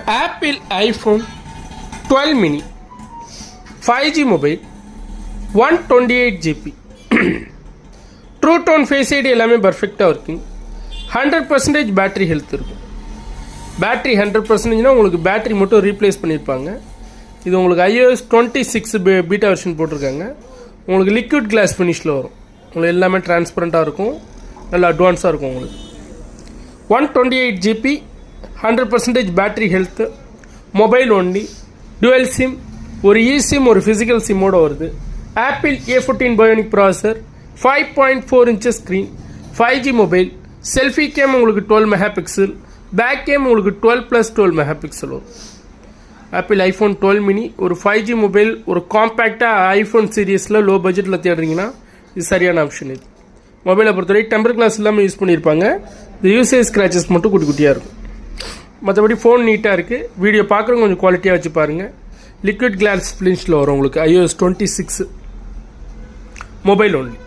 Apple iPhone 12 mini 5G mobile 128GB True Tone Face ID எல்லாமே பர்ஃபெக்டாக working 100% battery health இருக்கும். Battery 100%னா உங்களுக்கு பேட்டரி மட்டும் ரீப்ளேஸ் பண்ணியிருப்பாங்க. இது உங்களுக்கு iOS 26 பீட்டா வெர்ஷன் போட்டிருக்காங்க. உங்களுக்கு லிக்விட் கிளாஸ் ஃபினிஷில் வரும். உங்களுக்கு எல்லாமே டிரான்ஸ்பரண்ட்டாக இருக்கும், நல்லா அட்வான்ஸாக இருக்கும். உங்களுக்கு 128GB 100% battery health, mobile only, twelve sim, ஒரு இசிம் ஒரு ஃபிசிக்கல் சிம்மோடு வருது. ஆப்பிள் A14 பயோனிக் ப்ராசர், 5.4 inches screen, 5G mobile, selfie game உங்களுக்கு 12 மெகா பிக்சல், பேக் கேம் உங்களுக்கு 12+12 மெகா பிக்சல் வரும். ஆப்பிள் ஐஃபோன் 12 மினி ஒரு 5G மொபைல், ஒரு காம்பேக்டாக ஐஃபோன் சீரீஸில் லோ பட்ஜெட்டில் தேடுறீங்கன்னா இது சரியான ஆப்ஷன். இது மொபைலை பொறுத்தவரை டெம்பர் கிளாஸ் இல்லாமல் யூஸ் பண்ணியிருப்பாங்க. இந்த யூசேஜ் ஸ்க்ராச்சஸ் மட்டும் குட்டி குட்டியாக இருக்கும். மற்றபடி ஃபோன் நீட்டாக இருக்குது. வீடியோ பார்க்குறவங்க கொஞ்சம் குவாலிட்டியாக வச்சு பாருங்கள். லிக்விட் கிளாஸ் ஃபினிஷில் வரும் உங்களுக்கு iOS 26 மொபைல் ஒன்லி.